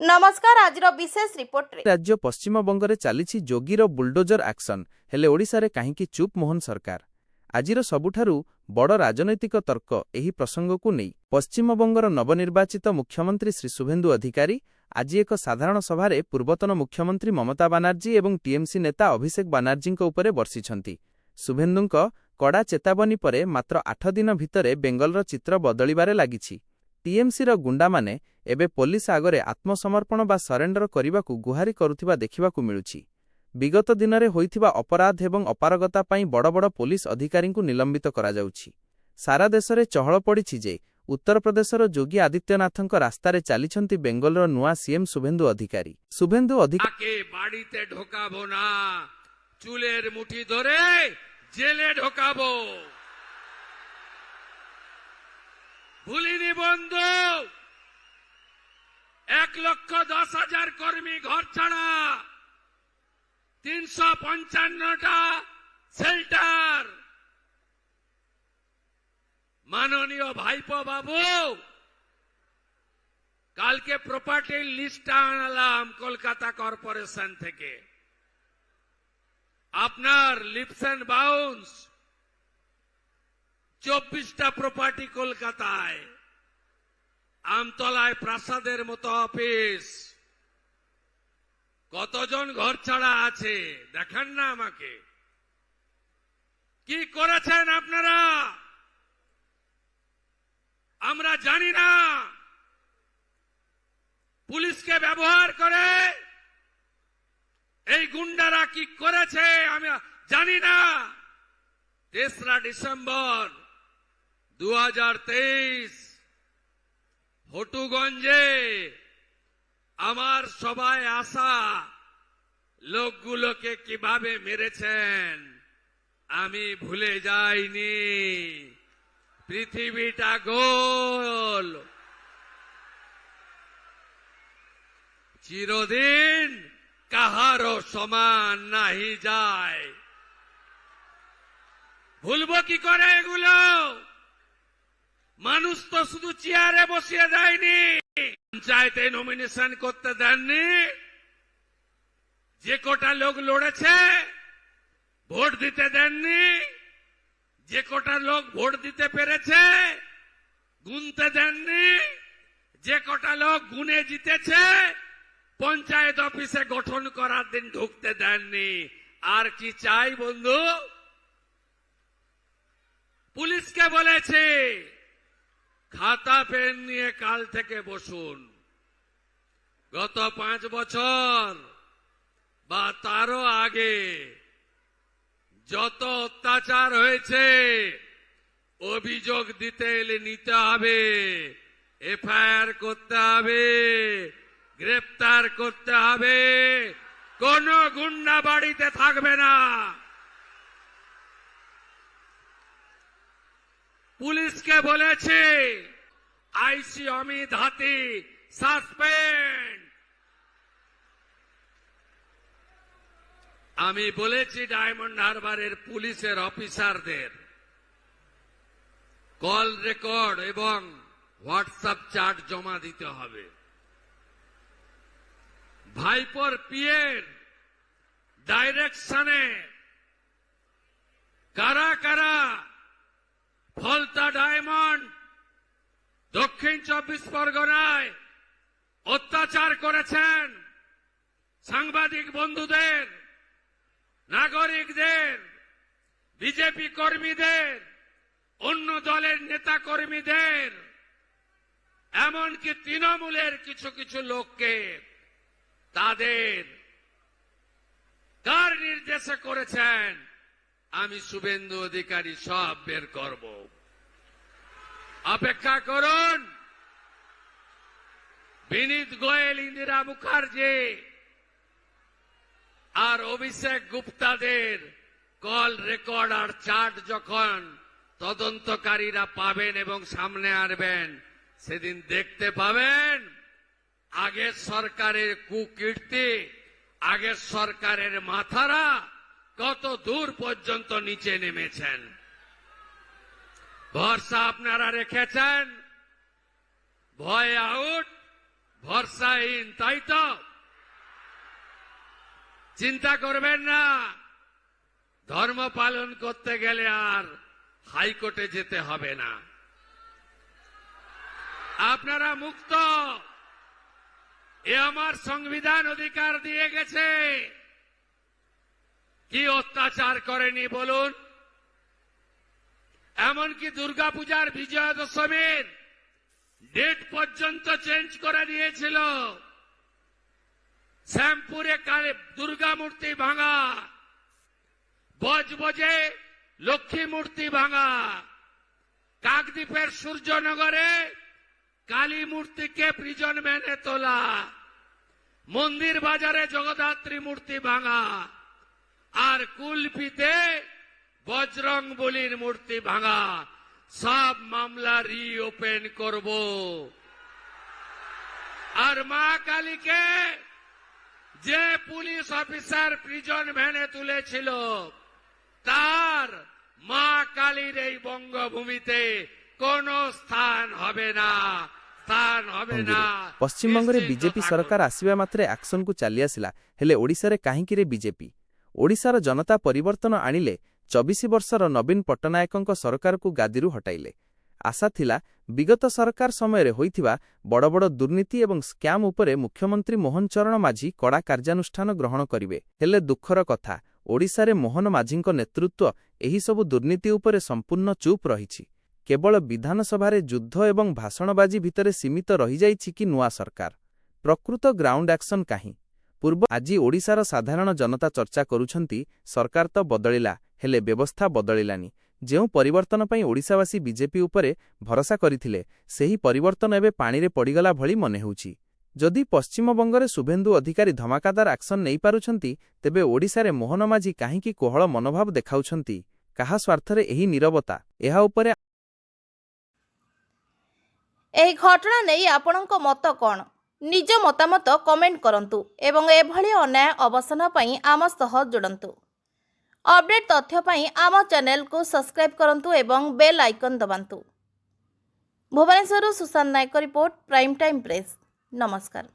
नमस्कार आज विशेष रिपोर्ट रे राज्य पश्चिमबंगरे चलीछि जोगीर बुलडोजर एक्शन हेले ओडिशारे काहींकि चुप मोहन सरकार। आजिर सबुठारु बड़ राजनैतिक तर्क एही प्रसंगकु नेई। पश्चिमबंगर नवनिर्वाचित मुख्यमंत्री श्री शुभेन्दु अधिकारी आज एक साधारण सभारे पूर्वतन मुख्यमंत्री ममता बानार्जी एवं टीएमसी नेता अभिषेक बानार्जींक उपरे बर्षिछन्ति। शुभेन्दुंक कड़ा चेतावनी परे मात्र 8 दिन भितरे बेंगलर चित्र बदलिबारे लागिछि। टीएमसीर गुंडा माने एबे पुलिस आगरे आत्मसमर्पण बा सरेंडर करिबाकु गुहारी करुथिबा देखिबाकु मिलुछि। विगत दिनरे होइथिबा अपराध एवं अपारगता पई बड़ बड़ पुलिस अधिकारींकु निलंबित करा जाउछि। सारा देशरे चहल पड़िछि जे उत्तर प्रदेशर योगी आदित्यनाथंक रास्तारे चालिछन्ति बेंगलर नुआ सीएम शुभेन्दु अधिकारी। आके बाड़ीते ढोकाबो ना, चुलेर मुठी धरे जेले ढोकाबो। भूलिनी बंधु 1,10,000 কর্মী ঘর ছাড়া, 355টা শেল্টার। মাননীয় ভাইপো বাবু, কালকে প্রপার্টি লিস্ট আনলাম কলকাতা কর্পোরেশন থেকে। আপনার লিপস এন্ড বাউন্স 24টা প্রপার্টি কলকাতায়, আমতলায় প্রাসাদের মতো অফিস। কতজন ঘর ছাড়া আছে দেখান না আমাকে। কি করেছেন আপনারা আমরা জানি না। পুলিশকে ব্যবহার করে এই গুন্ডারা কি করেছে আমি জানি না। 3রা ডিসেম্বর 2023 হটুগঞ্জে আমার সবাই আসা লোকগুলোকে কিভাবে মেরেছেন আমি ভুলে যাইনি। পৃথিবীটা গোল, চিরদিন কাহারও সমান নাহি যায়। ভুলবো কি করে এগুলো? মানুষ তো শুধু চেয়ারে বসিয়ে দেয়নি, পঞ্চায়েতে নমিনেশন করতে দেননি। যে কটা লোক লড়েছে ভোট দিতে দেননি। যে কটা লোক ভোট দিতে পেরেছে গুনতে দেননি। যে কটা লোক গুনে জিতেছে পঞ্চায়েত অফিসে গঠন করার দিন ঢুকতে দেননি। আর কি চাই বন্ধু? পুলিশকে বলেছে খাতা পেন নিয়ে কাল থেকে বসুন। গত 5 বছর বা তারও আগে যত অত্যাচার হয়েছে অভিযোগ দিতে এলে নিতে হবে, এফআইআর করতে হবে, গ্রেফতার করতে হবে। কোন গুন্ডা বাড়িতে থাকবে না। পুলিশকে বলেছে আইসি অমিত হাতি সাসপেন্ড। আমি বলেছি ডায়মন্ড হারবারের পুলিশের অফিসারদের কল রেকর্ড এবং হোয়াটসঅ্যাপ চ্যাট জমা দিতে হবে। ভাইপোর পিএর ডাইরেকশনে কারা কারা ফলতা ডায়মন্ড দক্ষিণ 24 পরগনায় অত্যাচার করেছেন সাংবাদিক বন্ধুদের, নাগরিকদের, বিজেপি কর্মীদের, অন্য দলের নেতা কর্মীদের, এমনকি তৃণমূলের কিছু কিছু লোককে তাদের কার নির্দেশে করেছেন আমি শুভেন্দু অধিকারী সব বের করব। অপেক্ষা করুন। বিনীত গোয়েল, ইন্দিরা মুখার্জি আর অভিষেক গুপ্তাদের কল রেকর্ড আর চার্ট যখন তদন্তকারীরা পাবেন এবং সামনে আনবেন সেদিন দেখতে পাবেন আগের সরকারের কুকীর্তি, আগের সরকারের মাথারা কত দূর পর্যন্ত নিচে নেমেছেন। ভরসা আপনারা রেখেছেন, ভয় আউট, ভরসাহীন, তাই তো? চিন্তা করবেন না, ধর্ম পালন করতে গেলে আর হাইকোর্টে যেতে হবে না। আপনারা মুক্ত, এ আমার সংবিধান অধিকার দিয়ে গেছে। কি অত্যাচার করেনি বলুন? এমনকি দুর্গাপূজার বিজয়া দশমীর ডেট পর্যন্ত চেঞ্জ করে দিয়েছিল। শ্যামপুরে কালে দুর্গা মূর্তি ভাঙা, বজবজে লক্ষ্মী মূর্তি ভাঙা, কাকদ্বীপের সূর্যনগরে কালী মূর্তিকে প্রিজন ভ্যানে তোলা, মন্দির বাজারে জগদ্ধাত্রী মূর্তি ভাঙা, আর কুলপিতে বজরং বলির মূর্তি ভাঙা। সব মামলা রিওপেন করব। আর মা কালীকে যে পুলিশ অফিসার প্রিজন ভ্যানে তুলেছিল, তার মা কালীর এই বঙ্গভূমিতে কোনো স্থান হবে না, স্থান হবে না। পশ্চিমবঙ্গରେ ବିଜେପି ସରକାର ଆସିବା ମାତ୍ରେ ଆକ୍ସନକୁ ଚାଲି ଆସିଲା। ହେଲେ ଓଡ଼ିଶାରେ କାହିଁକିରେ ବିଜେପି? ଓଡ଼ିଶାର ଜନତା ପରିବର୍ତ୍ତନ ଆଣିଲେ। 24 ବର୍ଷର ନବୀନ ପଟ୍ଟନାୟକଙ୍କ ସରକାରକୁ ଗାଦିରୁ ହଟାଇଲେ। ଆଶା ଥିଲା ବିଗତ ସରକାର ସମୟରେ ହୋଇଥିବା ବଡ଼ ବଡ଼ ଦୁର୍ନୀତି ଏବଂ ସ୍କ୍ୟାମ୍ ଉପରେ ମୁଖ୍ୟମନ୍ତ୍ରୀ ମୋହନ ଚରଣ ମାଝୀ କଡ଼ା କାର୍ଯ୍ୟାନୁଷ୍ଠାନ ଗ୍ରହଣ କରିବେ। ହେଲେ ଦୁଃଖର କଥା, ଓଡ଼ିଶାରେ ମୋହନ ମାଝୀଙ୍କ ନେତୃତ୍ୱ ଏହିସବୁ ଦୁର୍ନୀତି ଉପରେ ସମ୍ପୂର୍ଣ୍ଣ ଚୁପ୍ ରହିଛି। କେବଳ ବିଧାନସଭାରେ ଯୁଦ୍ଧ ଏବଂ ଭାଷଣବାଜି ଭିତରେ ସୀମିତ ରହିଯାଇଛି କି ନୂଆ ସରକାର? ପ୍ରକୃତ ଗ୍ରାଉଣ୍ଡ ଆକ୍ସନ କାହିଁ? ଆଜି ଓଡ଼ିଶାର ସାଧାରଣ ଜନତା ଚର୍ଚ୍ଚା କରୁଛନ୍ତି, ସରକାର ତ ବଦଳିଲା, ହେଲେ ବ୍ୟବସ୍ଥା ବଦଳିଲାନି। ଯେଉଁ ପରିବର୍ତ୍ତନ ପାଇଁ ଓଡ଼ିଶାବାସୀ ବିଜେପି ଉପରେ ଭରସା କରିଥିଲେ, ସେହି ପରିବର୍ତ୍ତନ ଏବେ ପାଣିରେ ପଡ଼ିଗଲା ଭଳି ମନେହେଉଛି। ଯଦି ପଶ୍ଚିମବଙ୍ଗରେ ଶୁଭେନ୍ଦୁ ଅଧିକାରୀ ଧମାକାଦାର ଆକ୍ସନ ନେଇପାରୁଛନ୍ତି, ତେବେ ଓଡ଼ିଶାରେ ମୋହନ ମାଝୀ କାହିଁକି କୋହଳ ମନୋଭାବ ଦେଖାଉଛନ୍ତି? କାହା ସ୍ୱାର୍ଥରେ ଏହି ନୀରବତା? ଏହା ଉପରେ ଏହି ଘଟଣା ନେଇ ଆପଣଙ୍କ ମତ କ'ଣ? ନିଜ ମତାମତ କମେଣ୍ଟ କରନ୍ତୁ ଏବଂ ଏଭଳି ଅନ୍ୟାୟ ଅବସାନ ପାଇଁ ଆମ ସହ ଯୋଡ଼ନ୍ତୁ। ଅପଡେଟ୍ ତଥ୍ୟ ପାଇଁ ଆମ ଚ୍ୟାନେଲକୁ ସବସ୍କ୍ରାଇବ୍ କରନ୍ତୁ ଏବଂ ବେଲ୍ ଆଇକନ୍ ଦବାନ୍ତୁ। ଭୁବନେଶ୍ୱରରୁ Sushant Nayak report, prime time press. ନମସ୍କାର।